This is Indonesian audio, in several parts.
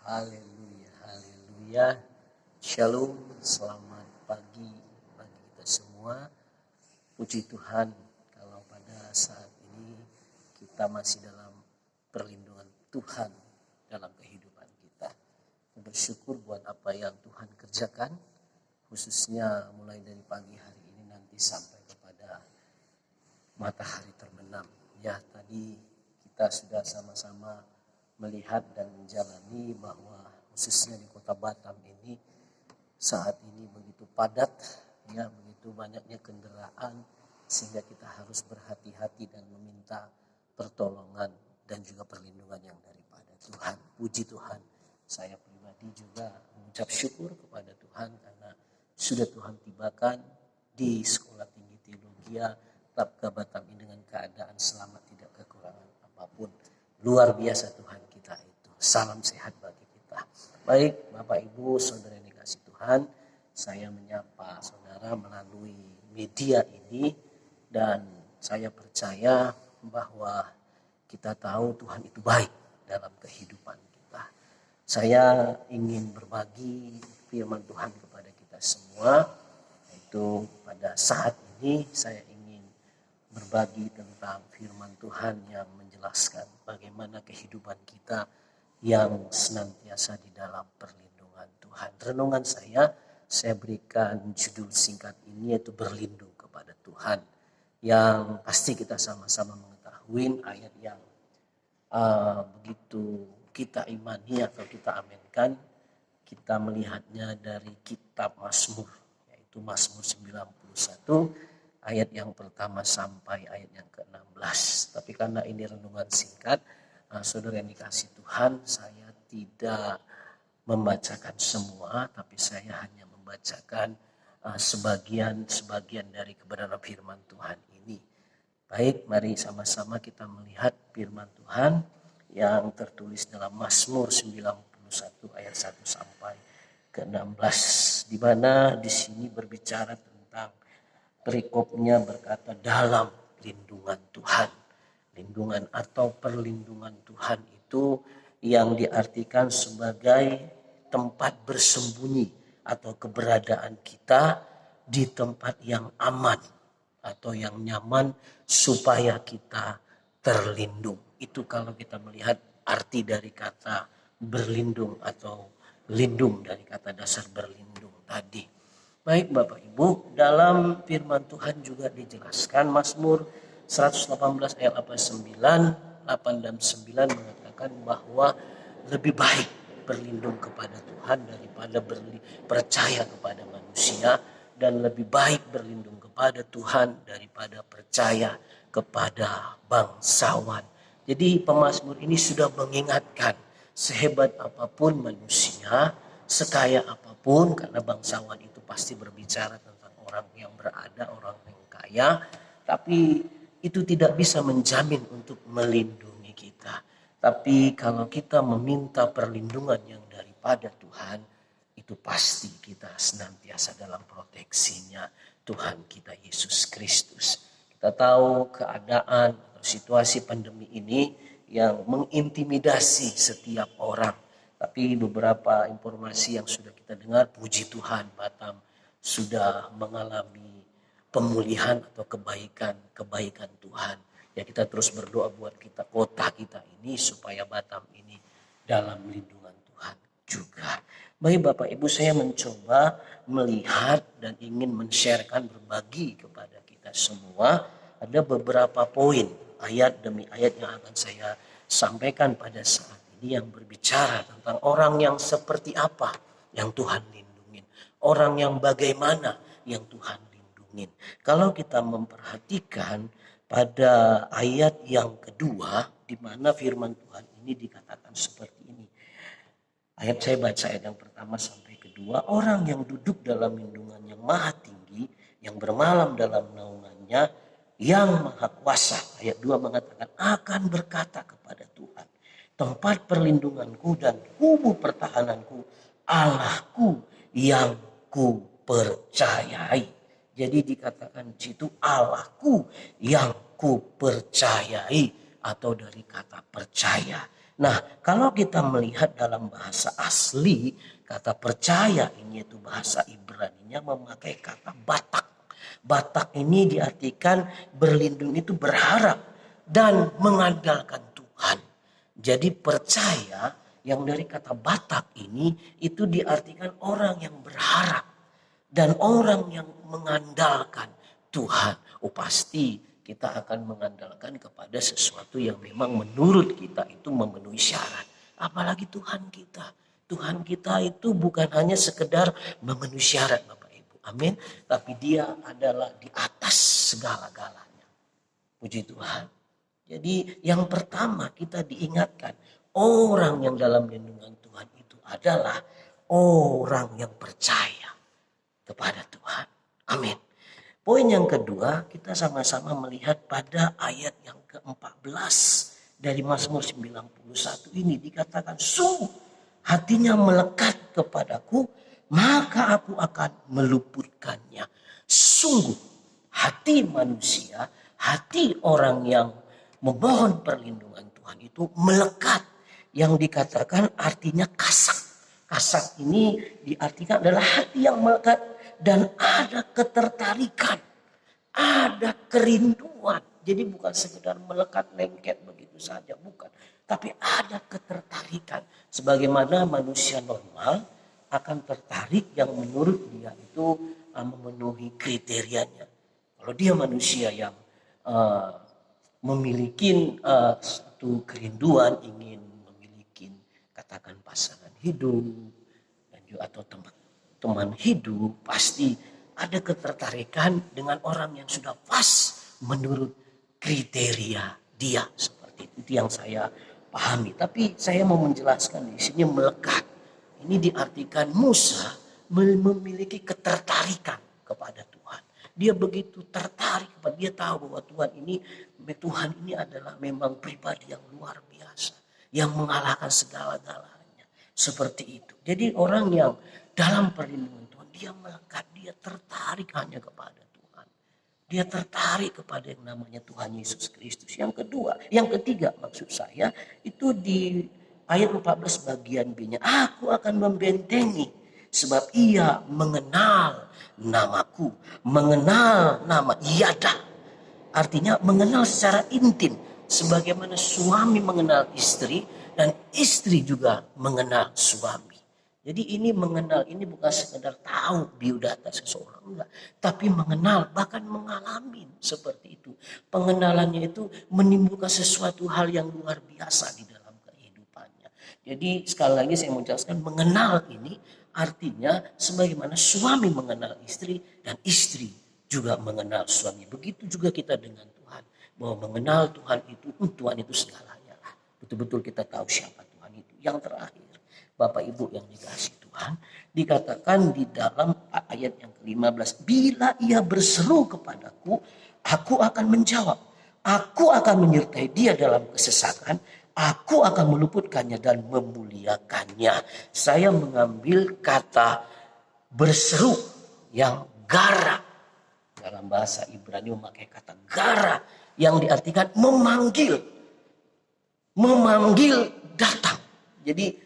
Haleluya, haleluya. Shalom, selamat pagi bagi kita semua. Puji Tuhan kalau pada saat ini kita masih dalam perlindungan Tuhan dalam kehidupan kita. Bersyukur buat apa yang Tuhan kerjakan, khususnya mulai dari pagi hari ini nanti sampai kepada matahari terbenam. Ya, tadi kita sudah sama-sama melihat dan menjalani bahwa khususnya di kota Batam ini saat ini begitu padat, ya begitu banyaknya kendaraan sehingga kita harus berhati-hati dan meminta pertolongan dan juga perlindungan yang daripada Tuhan. Puji Tuhan, saya pribadi juga mengucap syukur kepada Tuhan karena sudah Tuhan tibakan di Sekolah Tinggi Teologia Labka Batam ini dengan keadaan selamat, tidak kekurangan apapun. Luar biasa Tuhan kita itu. Salam sehat bagi kita. Baik Bapak Ibu Saudara yang dikasih Tuhan, saya menyapa saudara melalui media ini dan saya percaya bahwa kita tahu Tuhan itu baik dalam kehidupan kita. Saya ingin berbagi firman Tuhan kepada kita semua. Itu pada saat ini saya ingin berbagi tentang firman Tuhan yang menjelaskan bagaimana kehidupan kita yang senantiasa di dalam perlindungan Tuhan. Renungan saya berikan judul singkat ini yaitu berlindung kepada Tuhan. Yang pasti kita sama-sama mengetahui ayat yang begitu kita imani atau kita aminkan, kita melihatnya dari kitab Mazmur, yaitu Mazmur 91 ayat yang pertama sampai ayat yang ke-16. Tapi karena ini renungan singkat, saudara yang dikasih Tuhan, saya tidak membacakan semua, tapi saya hanya membacakan sebagian dari kebenaran firman Tuhan ini. Baik, mari sama-sama kita melihat firman Tuhan yang tertulis dalam Mazmur 91 ayat 1 sampai ke-16, di mana di sini berbicara tentang perikopnya berkata dalam lindungan Tuhan. Lindungan atau perlindungan Tuhan itu yang diartikan sebagai tempat bersembunyi atau keberadaan kita di tempat yang aman atau yang nyaman supaya kita terlindung. Itu kalau kita melihat arti dari kata berlindung atau lindung dari kata dasar berlindung tadi. Baik Bapak Ibu, dalam firman Tuhan juga dijelaskan Mazmur 118 ayat 8 dan 9 mengatakan bahwa lebih baik berlindung kepada Tuhan daripada percaya kepada manusia, dan lebih baik berlindung kepada Tuhan daripada percaya kepada bangsawan. Jadi pemazmur ini sudah mengingatkan sehebat apapun manusia, sekaya apapun, karena bangsawan itu pasti berbicara tentang orang yang berada, orang yang kaya, tapi itu tidak bisa menjamin untuk melindungi kita. Tapi kalau kita meminta perlindungan yang daripada Tuhan, itu pasti kita senantiasa dalam proteksinya Tuhan kita Yesus Kristus. Kita tahu keadaan atau situasi pandemi ini yang mengintimidasi setiap orang. Tapi beberapa informasi yang sudah kita dengar, puji Tuhan Batam sudah mengalami pemulihan atau kebaikan Tuhan. Ya, kita terus berdoa buat kita, kota kita ini, supaya Batam ini dalam lindungan Tuhan juga. Baik Bapak Ibu, saya mencoba melihat dan ingin men-sharekan, berbagi kepada kita semua. Ada beberapa poin ayat demi ayat yang akan saya sampaikan pada saat ini yang berbicara tentang orang yang seperti apa yang Tuhan lindungin. Orang yang bagaimana yang Tuhan lindungin. Kalau kita memperhatikan pada ayat yang kedua, di mana firman Tuhan ini dikatakan seperti ini. Saya baca ayat yang pertama sampai kedua. Orang yang duduk dalam lindungan yang maha tinggi, yang bermalam dalam naungannya, yang maha kuasa. Ayat 2 mengatakan akan berkata kepada Tuhan, tempat perlindunganku dan kubu pertahananku, Allahku yang ku percayai. Jadi dikatakan di situ Allahku yang ku percayai, atau dari kata percaya. Nah, kalau kita melihat dalam bahasa asli, kata percaya ini itu bahasa Ibraninya memakai kata batak. Batak ini diartikan berlindung itu berharap dan mengandalkan Tuhan. Jadi percaya yang dari kata batak ini itu diartikan orang yang berharap dan orang yang mengandalkan Tuhan. Oh pasti kita akan mengandalkan kepada sesuatu yang memang menurut kita itu memenuhi syarat. Apalagi Tuhan kita. Tuhan kita itu bukan hanya sekedar memenuhi syarat Bapak Ibu. Amin. Tapi dia adalah di atas segala-galanya. Puji Tuhan. Jadi yang pertama kita diingatkan. Orang yang dalam lindungan Tuhan itu adalah orang yang percaya kepada Tuhan. Amin. Poin yang kedua, kita sama-sama melihat pada ayat yang ke-14 dari Mazmur 91 ini dikatakan, sungguh hatinya melekat kepadaku, maka aku akan meluputkannya. Sungguh hati manusia, hati orang yang memohon perlindungan Tuhan itu melekat. Yang dikatakan artinya kasak. Kasak ini diartikan adalah hati yang melekat dan ada ketertarikan, ada kerinduan. Jadi bukan sekedar melekat lengket begitu saja, bukan. Tapi ada ketertarikan. Sebagaimana manusia normal akan tertarik yang menurut dia itu memenuhi kriterianya. Kalau dia manusia yang memiliki satu kerinduan, ingin memiliki katakan pasangan hidup dan juga atau teman hidup, pasti ada ketertarikan dengan orang yang sudah pas menurut kriteria dia. Seperti itu yang saya pahami. Tapi saya mau menjelaskan di sini melekat. Ini diartikan Musa memiliki ketertarikan kepada Tuhan. Dia begitu tertarik, dia tahu bahwa Tuhan ini adalah memang pribadi yang luar biasa, yang mengalahkan segala-galanya. Seperti itu. Jadi orang yang dalam perlindungan Tuhan, dia melekat, dia tertarik hanya kepada Tuhan. Dia tertarik kepada yang namanya Tuhan Yesus Kristus. Yang ketiga maksud saya itu di ayat 14 bagian B-nya. Aku akan membentengi sebab ia mengenal namaku, mengenal nama Yada. Artinya mengenal secara intim, sebagaimana suami mengenal istri dan istri juga mengenal suami. Jadi ini mengenal ini bukan sekedar tahu biodata seseorang, enggak, tapi mengenal, bahkan mengalami seperti itu. Pengenalannya itu menimbulkan sesuatu hal yang luar biasa di dalam kehidupannya. Jadi sekali lagi saya mau jelaskan, mengenal ini artinya sebagaimana suami mengenal istri dan istri juga mengenal suami. Begitu juga kita dengan Tuhan. Bahwa mengenal Tuhan itu segalanya. Betul-betul kita tahu siapa Tuhan itu. Yang terakhir, Bapak Ibu yang dikasihi Tuhan, dikatakan di dalam ayat yang ke-15, bila ia berseru kepadaku, aku akan menjawab. Aku akan menyertai dia dalam kesesakan. Aku akan meluputkannya dan memuliakannya. Saya mengambil kata berseru yang gara. Dalam bahasa Ibrani memakai kata gara yang diartikan memanggil. Memanggil datang. Jadi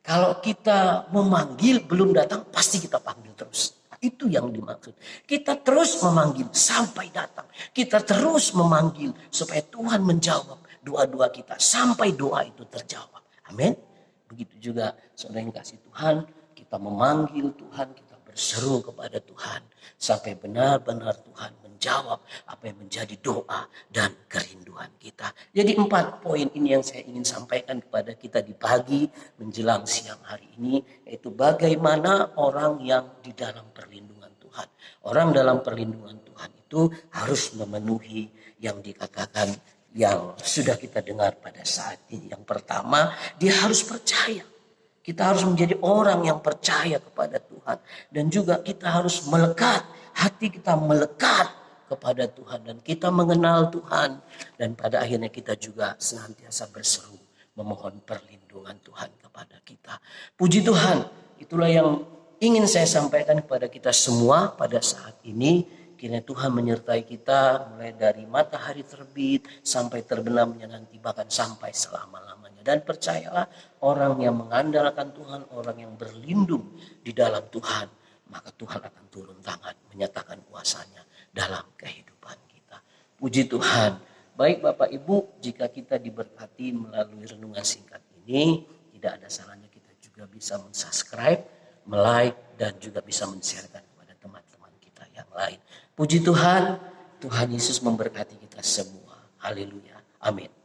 kalau kita memanggil belum datang, pasti kita panggil terus. Itu yang dimaksud. Kita terus memanggil sampai datang. Kita terus memanggil supaya Tuhan menjawab doa-doa kita sampai doa itu terjawab. Amin. Begitu juga saudara yang kasih Tuhan, kita memanggil Tuhan, kita berseru kepada Tuhan sampai benar-benar Tuhan menjawab apa yang menjadi doa dan kerinduan kita. Jadi 4 poin ini yang saya ingin sampaikan kepada kita di pagi menjelang siang hari ini, yaitu bagaimana orang yang di dalam perlindungan Tuhan. Orang dalam perlindungan Tuhan itu harus memenuhi yang dikatakan yang sudah kita dengar pada saat ini. Yang pertama, dia harus percaya. Kita harus menjadi orang yang percaya kepada Tuhan. Dan juga kita harus melekat. Hati kita melekat kepada Tuhan. Dan kita mengenal Tuhan. Dan pada akhirnya kita juga senantiasa berseru. Memohon perlindungan Tuhan kepada kita. Puji Tuhan. Itulah yang ingin saya sampaikan kepada kita semua pada saat ini. kiranya Tuhan menyertai kita mulai dari matahari terbit sampai terbenamnya nanti, bahkan sampai selama-lamanya. Dan percayalah, orang yang mengandalkan Tuhan, orang yang berlindung di dalam Tuhan, maka Tuhan akan turun tangan menyatakan kuasanya dalam kehidupan kita. Puji Tuhan. Baik Bapak Ibu, jika kita diberkati melalui renungan singkat ini, tidak ada salahnya kita juga bisa mensubscribe, like, dan juga bisa men-sharekan kepada teman-teman kita yang lain. Puji Tuhan, Tuhan Yesus memberkati kita semua. Haleluya. Amin.